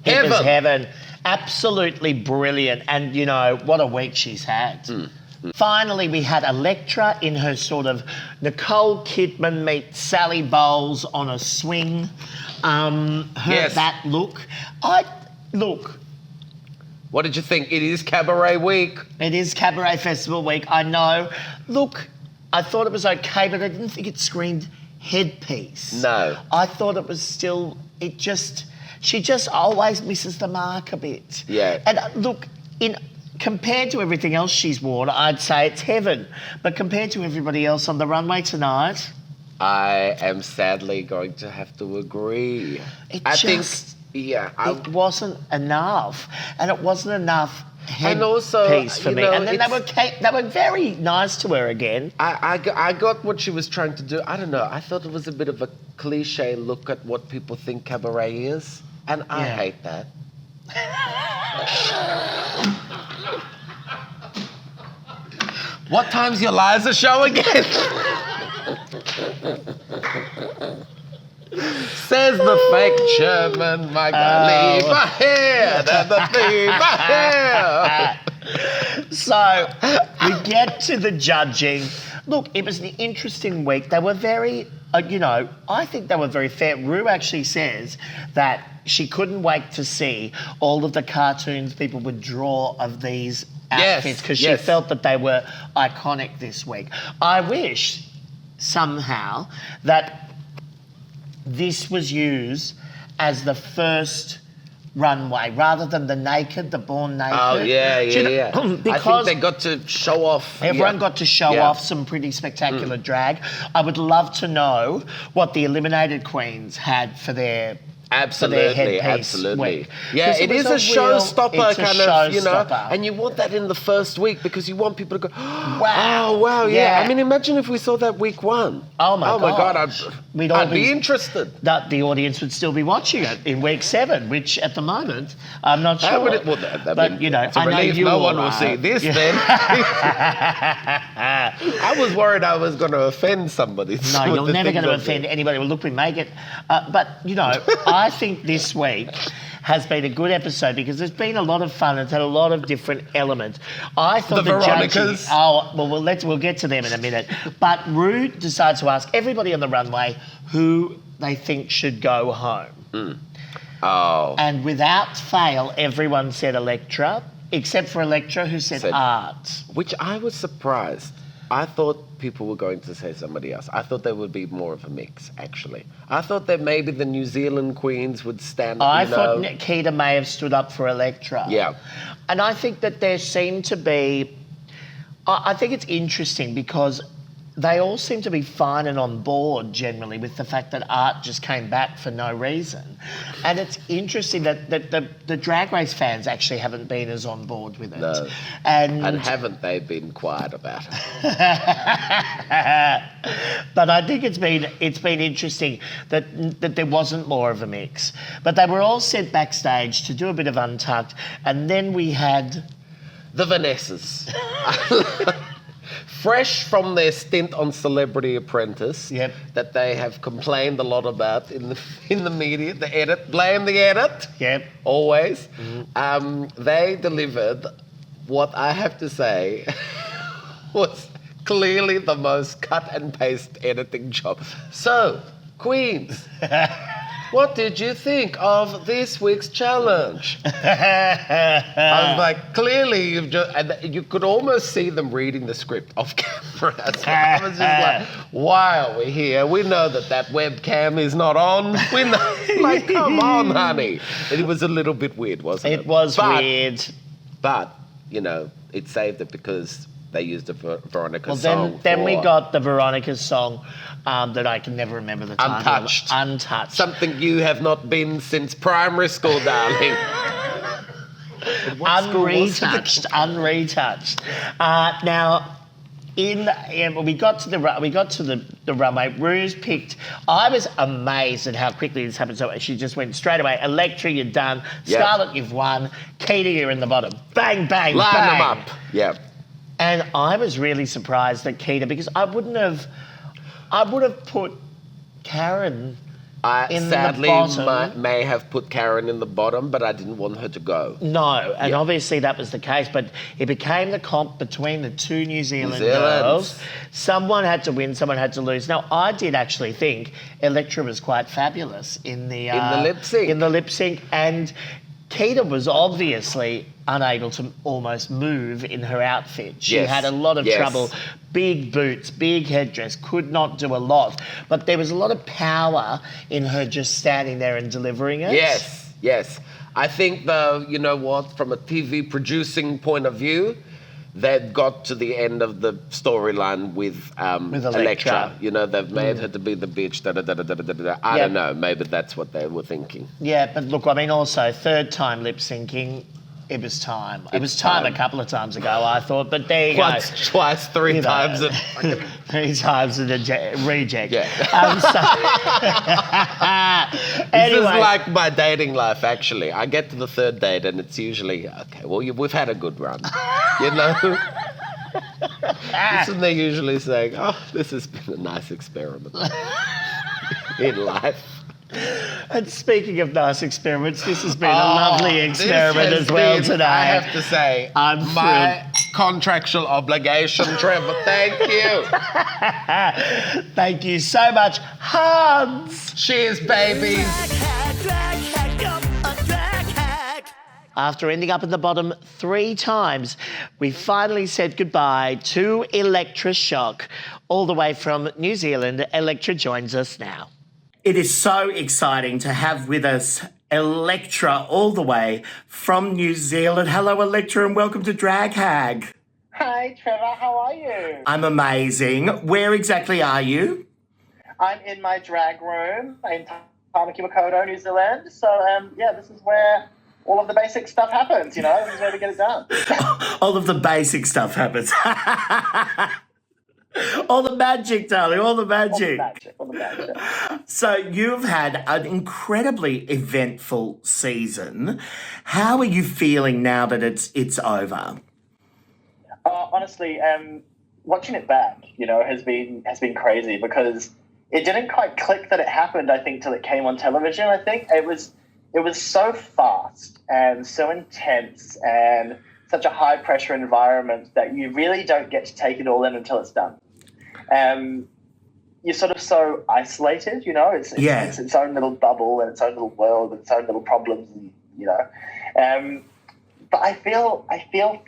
A: It was heaven. Absolutely brilliant. And, what a week she's had. Finally, we had Elektra in her sort of Nicole Kidman meets Sally Bowles on a swing. That look.
C: What did you think? It is cabaret week.
A: It is cabaret festival week, I know. Look, I thought it was okay, but I didn't think it screamed headpiece.
C: No.
A: I thought it was still, she just always misses the mark a bit.
C: Yeah.
A: And look, compared to everything else she's worn, I'd say it's heaven. But compared to everybody else on the runway tonight,
C: I am sadly going to have to agree.
A: It wasn't enough. And it wasn't enough headpiece for me. And then they were very nice to her again.
C: I got what she was trying to do. I don't know. I thought it was a bit of a cliche look at what people think cabaret is. And I hate that. What time's your Liza show again? Says the fake German, my God, leave my hair, leave my hair.
A: So, we get to the judging. Look, it was an interesting week. They were very, I think they were very fair. Ru actually says that she couldn't wait to see all of the cartoons people would draw of these outfits because she felt that they were iconic this week. I wish somehow that this was used as the first runway rather than the Born Naked.
C: Oh, yeah.
A: Because
C: I think they got to show off.
A: Everyone got to show off some pretty spectacular drag. I would love to know what the eliminated queens had for their
C: Absolutely,
A: headpiece
C: absolutely.
A: week.
C: Yeah,
A: 'Cause
C: it is
A: was
C: a showstopper
A: it's a
C: kind of, you know,
A: showstopper.
C: and you want that in the first week because you want people to go,
A: Wow.
C: oh, wow, yeah.
A: Yeah.
C: I mean, imagine if we saw that week 1.
A: Oh my God.
C: I'd be interested.
A: That the audience would still be watching it in week 7, which at the moment I'm not sure.
C: How would it? Well,
A: but you know,
C: it's a
A: I know
C: relief
A: you
C: no
A: all
C: one will
A: are.
C: see this. Then I was worried I was going to offend somebody.
A: No,
C: with
A: you're
C: the
A: never
C: things
A: going to
C: I
A: offend
C: said.
A: anybody. Well, look, we make it. But, you know, I think this week has been a good episode because there's been a lot of fun. It's had a lot of different elements. I thought
C: The Veronicas.
A: we'll get to them in a minute. But Ru decides to ask everybody on the runway who they think should go home.
C: Oh,
A: And without fail, everyone said Elektra, except for Elektra, who said Art.
C: which I was surprised. I thought people were going to say somebody else. I thought there would be more of a mix, actually. I thought that maybe the New Zealand queens would stand up.
A: I thought Nikita may have stood up for Elektra.
C: Yeah.
A: And I think that there seemed to be... I think it's interesting because they all seem to be fine and on board generally with the fact that Art just came back for no reason. And it's interesting that the Drag Race fans actually haven't been as on board with it.
C: No.
A: And
C: haven't they been quiet about it?
A: but I think it's been interesting that there wasn't more of a mix. But they were all sent backstage to do a bit of Untucked, and then we had
C: The Vanessas. Fresh from their stint on Celebrity Apprentice,
A: Yep.
C: that they have complained a lot about in the media, the edit, blame the edit,
A: Yep.
C: always. They delivered what I have to say was clearly the most cut and paste editing job. So, Queens, what did you think of this week's challenge? I was like, clearly you've just, and you could almost see them reading the script off camera. So I was just like, why are we here? We know that webcam is not on. We know, like, come on, honey. It was a little bit weird, wasn't it?
A: It was weird.
C: But, you know, it saved it because they used the Veronica
A: Well,
C: song.
A: then we
C: for
A: got the Veronica song that I can never remember the title.
C: Untouched.
A: Untouched.
C: Something you have not been since primary school, darling. What school was it?
A: Unretouched. Now, when we got to the runway, Ru's picked. I was amazed at how quickly this happened. So she just went straight away. Elektra, you're done.
C: Yep.
A: Scarlett, you've won. Keita, you're in the bottom. Bang, bang,
C: Line
A: bang.
C: them up. Yeah.
A: And I was really surprised at Keita because I would have put Karen
C: I
A: in the
C: sadly
A: bottom.
C: may have put Karen in the bottom, but I didn't want her to go.
A: No, and
C: Yeah.
A: obviously that was the case, but it became the comp between the two New Zealand
C: New Zealand.
A: girls. Someone had to win, someone had to lose. Now, I did actually think Elektra was quite fabulous in the
C: lip sync.
A: In the lip sync, and Keita was obviously unable to almost move in her outfit. She
C: Yes.
A: had a lot of
C: Yes.
A: trouble. Big boots, big headdress, could not do a lot. But there was a lot of power in her just standing there and delivering it.
C: Yes, yes. I think, though, you know what, from a TV producing point of view, they've got to the end of the storyline with
A: Elektra.
C: Elektra. You know, they've made her to be the bitch, da-da-da-da-da-da-da. I
A: Yeah.
C: don't know, maybe that's what they were thinking.
A: Yeah, but look, I mean, also, third time lip syncing, it was time. It was time a couple of times ago, I thought, but there you
C: Once,
A: go.
C: twice, three
A: You know.
C: times. And
A: 3 times and a reject.
C: Yeah.
A: So,
C: This
A: anyway,
C: is like my dating life, actually. I get to the third date and it's usually, okay, well, we've had a good run. You know? Isn't they usually saying, oh, this has been a nice experiment in life.
A: and speaking of nice experiments, this has been a lovely
C: This
A: experiment
C: has
A: as well
C: been,
A: today.
C: I have to say,
A: I'm
C: my contractual obligation, Trevor. Thank you.
A: Thank you so much, Hans.
C: Cheers, babies.
B: Drag hack, yup, a drag hack.
A: After ending up in the bottom 3 times, we finally said goodbye to Elektra Shock. All the way from New Zealand, Elektra joins us now. It is so exciting to have with us Elektra all the way from New Zealand. Hello, Elektra, and welcome to Drag Hag.
D: Hi, Trevor. How are you?
A: I'm amazing. Where exactly are you?
D: I'm in my drag room in Tamaki Makaurau, New Zealand. So, this is where all of the basic stuff happens, This is where we get it done.
A: All of the basic stuff happens. All the magic, darling, all the magic.
D: All the magic.
A: So you've had an incredibly eventful season. How are you feeling now that it's over?
D: Honestly, watching it back, has been crazy because it didn't quite click that it happened, I think, till it came on television. I think it was so fast and so intense and such a high pressure environment that you really don't get to take it all in until it's done. You're sort of so isolated, it's its own little bubble and its own little world and its own little problems, but I feel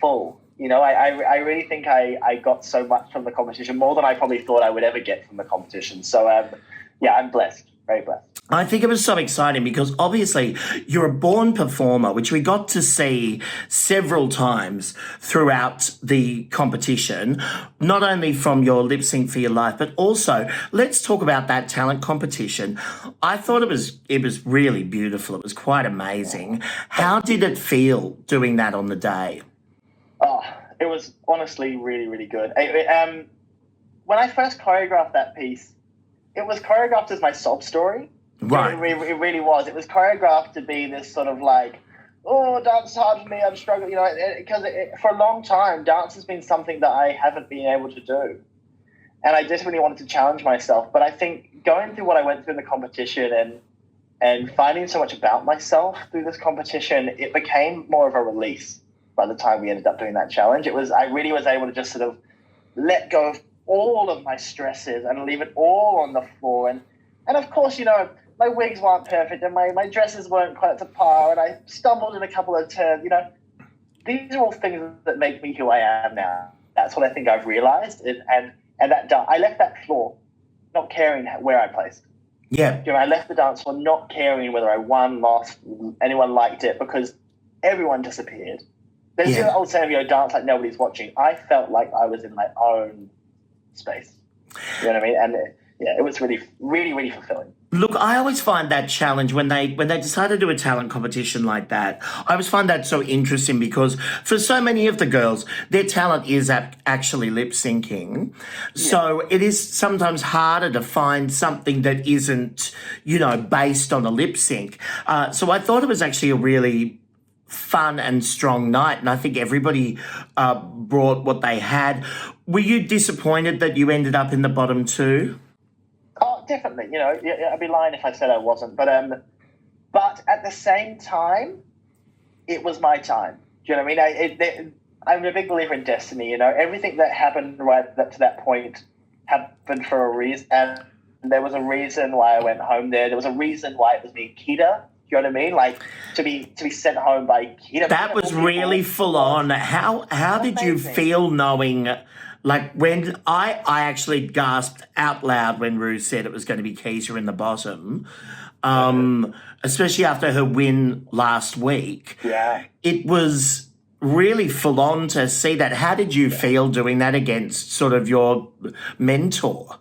D: full. I really think I got so much from the competition, more than I probably thought I would ever get from the competition. So, I'm blessed, very blessed.
A: I think it was so exciting because obviously you're a born performer, which we got to see several times throughout the competition, not only from your lip sync for your life, but also let's talk about that talent competition. I thought it was really beautiful. It was quite amazing. How did it feel doing that on the day?
D: Oh, it was honestly really, really good. When I first choreographed that piece, it was choreographed as my sob story.
A: Right.
D: It really was. It was choreographed to be this sort of like, oh, dance is hard for me, I'm struggling, because for a long time, dance has been something that I haven't been able to do. And I just really wanted to challenge myself. But I think going through what I went through in the competition and finding so much about myself through this competition, it became more of a release by the time we ended up doing that challenge. I really was able to just sort of let go of all of my stresses and leave it all on the floor. And of course, my wigs weren't perfect and my dresses weren't quite up to par and I stumbled in a couple of turns. These are all things that make me who I am now. That's what I think I've realized. And that I left that floor not caring where I placed.
A: Yeah.
D: I left the dance floor not caring whether I won, lost, anyone liked it, because everyone disappeared. There's the old saying, dance like nobody's watching. I felt like I was in my own space. You know what I mean? And it was really, really, really fulfilling.
A: Look, I always find that challenge when they decide to do a talent competition like that. I always find that so interesting because for so many of the girls, their talent is actually lip syncing. Yeah. So it is sometimes harder to find something that isn't, based on a lip sync. So I thought it was actually a really fun and strong night, and I think everybody brought what they had. Were you disappointed that you ended up in the bottom two?
D: Oh, definitely. I'd be lying if I said I wasn't. But at the same time, it was my time. Do you know what I mean? I'm a big believer in destiny. Everything that happened right up to that point happened for a reason, and there was a reason why I went home there. There was a reason why it was me and Kita. Do you know what I mean? Like to be sent home by Kita.
A: That was really full on. How did you feel knowing? Like when I actually gasped out loud when Ru said it was going to be Keisha in the bottom, especially after her win last week.
D: Yeah.
A: It was really full on to see that. How did you feel doing that against sort of your mentor?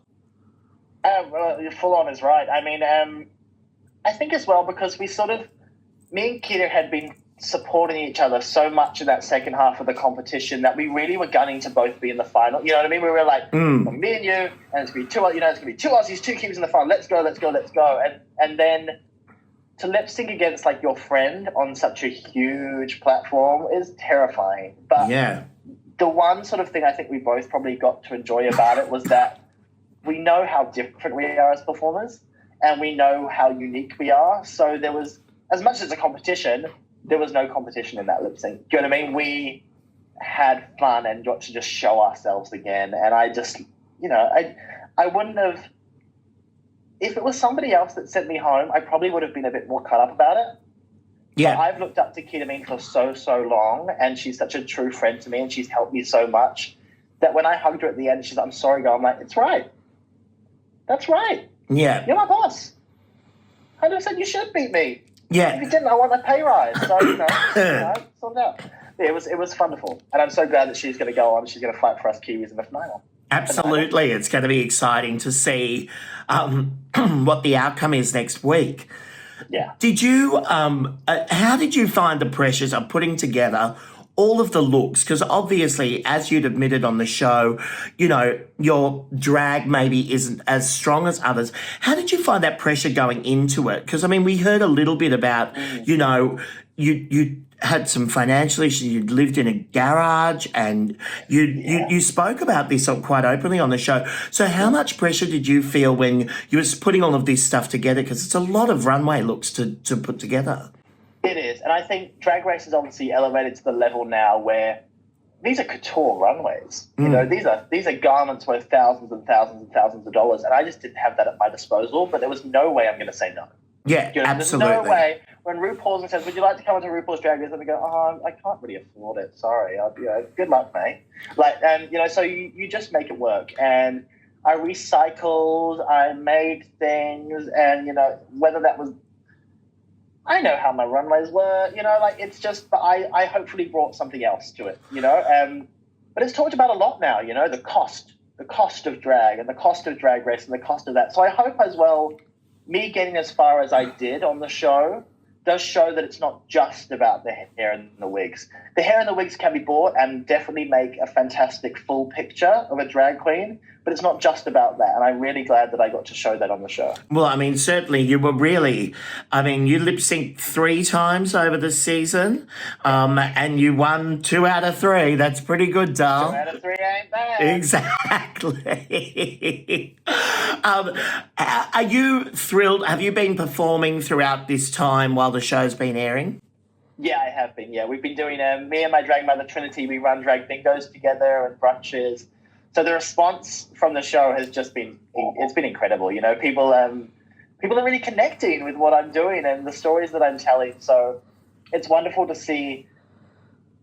D: Well, full on is right. I mean, I think as well because me and Keita had been supporting each other so much in that second half of the competition that we really were gunning to both be in the final. You know what I mean? We were like, me and you, and it's going to be two Aussies, two Kiwis in the final. Let's go. And then to lip sync against like your friend on such a huge platform is terrifying. But the one sort of thing I think we both probably got to enjoy about it was that we know how different we are as performers and we know how unique we are. So there was, as much as a competition, there was no competition in that lip sync. Do you know what I mean? We had fun and got to just show ourselves again. And I just, I wouldn't have, if it was somebody else that sent me home, I probably would have been a bit more cut up about it. Yeah. But I've looked up to Ketamine for so long, and she's such a true friend to me, and she's helped me so much that when I hugged her at the end, she's like, I'm sorry, girl. I'm like, it's right. That's right.
A: Yeah.
D: You're my boss. 100% you should beat me.
A: Yeah.
D: If you didn't, I want a pay rise. So, sort it out. Yeah, it was wonderful. And I'm so glad that she's going to go on. She's going to fight for us Kiwis in the final.
A: Absolutely. It's going to be exciting to see what the outcome is next week.
D: Yeah.
A: Did you, how did you find the pressures of putting together all of the looks? Because obviously, as you'd admitted on the show, you know, your drag maybe isn't as strong as others. How did you find that pressure going into it? Because, I mean, we heard a little bit about, you know, you had some financial issues, you'd lived in a garage, and you spoke about this quite openly on the show. So how much pressure did you feel when you was putting all of this stuff together? Because it's a lot of runway looks to put together.
D: It is, and I think Drag Race is obviously elevated to the level now where these are couture runways. You know, these are garments worth thousands and thousands and thousands of dollars, and I just didn't have that at my disposal. But there was no way I'm going to say no.
A: Yeah,
D: You know,
A: absolutely.
D: There's no way when RuPaul's says, "Would you like to come into RuPaul's Drag Race?" And we go, "Oh, I can't really afford it. Sorry. Good luck, mate." Like, you know, so you just make it work. And I recycled, I made things, and you know, whether that was. I know how my runways were, you know, like it's just, but I hopefully brought something else to it, you know. But it's talked about a lot now, you know, the cost of drag and the cost of Drag Race and the cost of that. So I hope as well, me getting as far as I did on the show does show that it's not just about the hair and the wigs. The hair and the wigs can be bought and definitely make a fantastic full picture of a drag queen, but it's not just about that. And I'm really glad that I got to show that on the show.
A: Well, I mean, certainly you were really, I mean, you lip synced 3 times over the season, and you won 2 out of 3. That's pretty good, Dal.
D: 2 out of 3 ain't bad.
A: Exactly. Are you thrilled? Have you been performing throughout this time while the show's been airing?
D: Yeah, I have been. Yeah, we've been doing, me and my drag mother, Trinity, we run drag bingos together and brunches. So the response from the show has just been, it's been incredible. You know, people are really connecting with what I'm doing and the stories that I'm telling. So it's wonderful to see,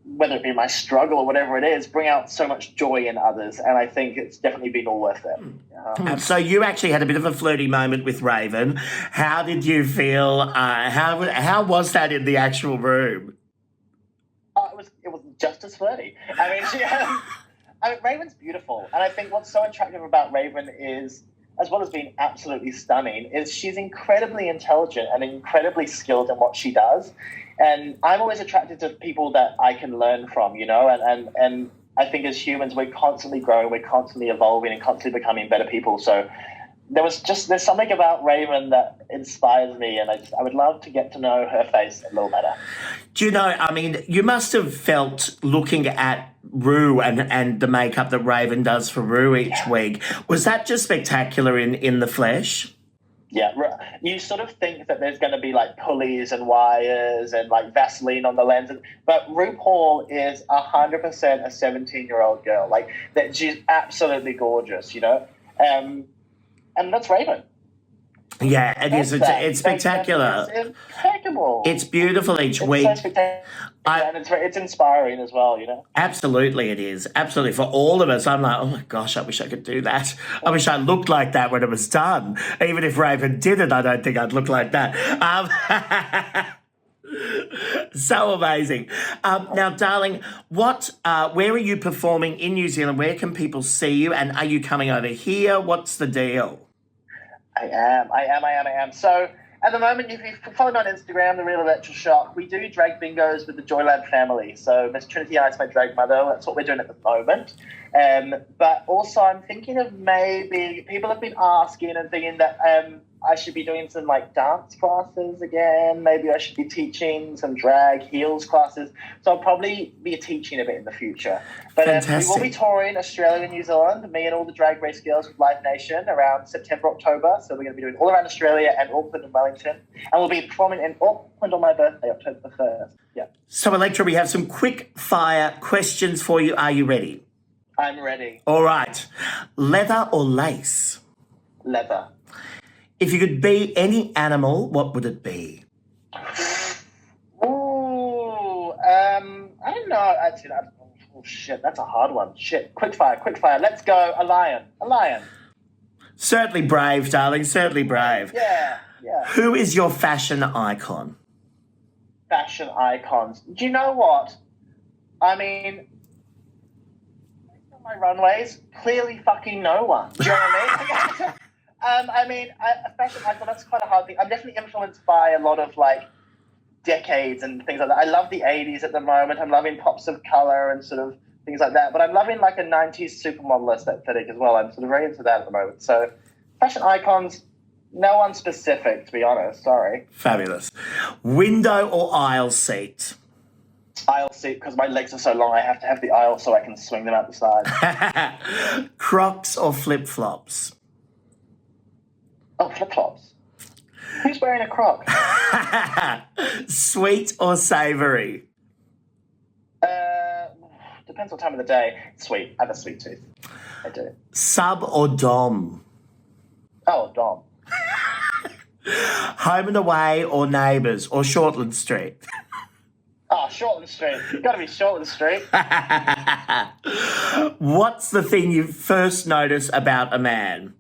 D: whether it be my struggle or whatever it is, bring out so much joy in others. And I think it's definitely been all worth it.
A: So you actually had a bit of a flirty moment with Raven. How did you feel? How was that in the actual room?
D: It was just as flirty. I mean, Raven's beautiful. And I think what's so attractive about Raven is, as well as being absolutely stunning, is she's incredibly intelligent and incredibly skilled in what she does. And I'm always attracted to people that I can learn from, you know, and I think as humans, we're constantly growing, we're constantly evolving and constantly becoming better people. So there's something about Raven that inspires me, and I would love to get to know her face a little better.
A: Do you know, I mean, you must have felt looking at Ru and the makeup that Raven does for Ru each week. Was that just spectacular in the flesh?
D: Yeah, you sort of think that there's going to be like pulleys and wires and like Vaseline on the lens, but RuPaul is 100% a 17-year-old girl. Like that, she's absolutely gorgeous, you know, and that's Raven.
A: Yeah, it is. It's spectacular.
D: It's impeccable.
A: It's beautiful each week.
D: So spectacular. And it's inspiring as well, you know?
A: Absolutely it is. Absolutely. For all of us, I'm like, oh my gosh, I wish I could do that. I wish I looked like that when it was done. Even if Raven did it, I don't think I'd look like that. So amazing. Now, darling, where are you performing in New Zealand? Where can people see you? And are you coming over here? What's the deal?
D: I am. So at the moment, if you follow me on Instagram, The Real Elektra Shock, we do drag bingos with the Joylab family. So Miss Trinity and I is my drag mother. That's what we're doing at the moment. But also I'm thinking of maybe, people have been asking and thinking that I should be doing some like dance classes again. Maybe I should be teaching some drag heels classes. So I'll probably be teaching a bit in the future. But we will be touring Australia and New Zealand, me and all the Drag Race girls with Live Nation around September, October. So we're going to be doing all around Australia and Auckland and Wellington. And we'll be performing in Auckland on my birthday, October 1st. Yeah.
A: So, Elektra, we have some quick fire questions for you. Are you ready?
D: I'm ready.
A: All right. Leather or lace?
D: Leather.
A: If you could be any animal, what would it be?
D: Ooh, I don't know. Actually, that's a hard one. Shit, quick fire. Let's go. A lion.
A: Certainly brave, darling. Certainly brave.
D: Yeah.
A: Who is your fashion icon?
D: Fashion icons. Do you know what? I mean, on my runways? Clearly fucking no one. Do you know what I mean? Fashion icon, that's quite a hard thing. I'm definitely influenced by a lot of, like, decades and things like that. I love the 80s at the moment. I'm loving pops of colour and sort of things like that. But I'm loving, like, a 90s supermodel aesthetic as well. I'm sort of very into that at the moment. So fashion icons, no one specific, to be honest. Sorry.
A: Fabulous. Window or aisle seat?
D: Aisle seat, because my legs are so long, I have to have the aisle so I can swing them out the side.
A: Crocs or flip-flops?
D: Oh, flip-flops. Who's wearing a croc?
A: Sweet or savoury?
D: Depends what time of the day. Sweet. I have a sweet tooth. I do.
A: Sub or dom?
D: Oh, Dom.
A: Home and Away or Neighbours or Shortland Street?
D: Oh, Shortland Street. You've got to be Shortland Street.
A: What's the thing you first notice about a man?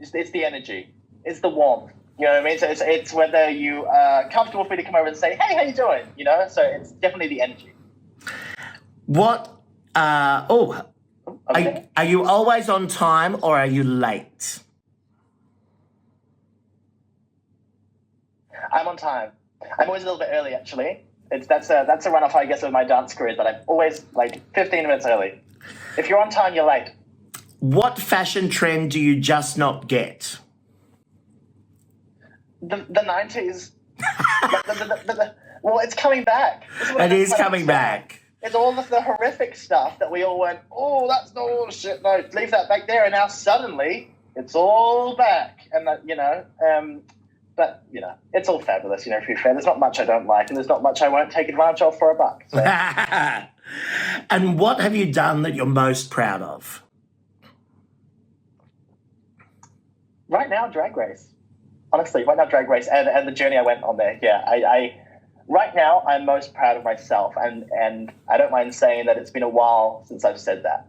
D: It's the energy. It's the warmth. You know what I mean? So it's whether you are comfortable for me to come over and say, hey, how you doing? You know? So it's definitely the energy.
A: What,
D: Okay.
A: are you always on time or are you late?
D: I'm on time. I'm always a little bit early, actually. That's a run-off, I guess, of my dance career, that I'm always, like, 15 minutes early. If you're on time, you're late.
A: What fashion trend do you just not get?
D: The 90s. Well, it's coming back.
A: It is coming back.
D: It's all of the horrific stuff that we all went, oh, that's no shit. No, leave that back there. And now suddenly it's all back. And that, but, it's all fabulous, to be fair. There's not much I don't like, and there's not much I won't take advantage of for a buck. So.
A: And what have you done that you're most proud of?
D: Right now, Drag Race. Honestly, right now, Drag Race and the journey I went on there. Yeah, right now, I'm most proud of myself, and I don't mind saying that it's been a while since I've said that.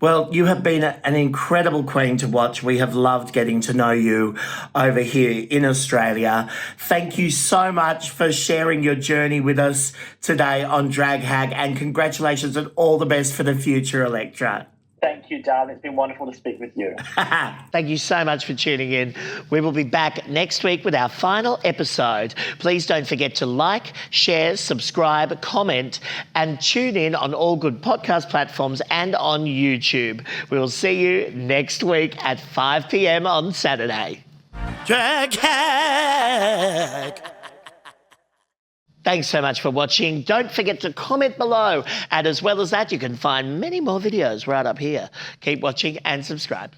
A: Well, you have been an incredible queen to watch. We have loved getting to know you over here in Australia. Thank you so much for sharing your journey with us today on Drag Hag, and congratulations and all the best for the future, Elektra.
D: Thank you, darling. It's been wonderful to speak with you.
A: Thank you so much for tuning in. We will be back next week with our final episode. Please don't forget to like, share, subscribe, comment, and tune in on all good podcast platforms and on YouTube. We will see you next week at 5 p.m. on Saturday. Drag Hag. Thanks so much for watching. Don't forget to comment below. And as well as that, you can find many more videos right up here. Keep watching and subscribe.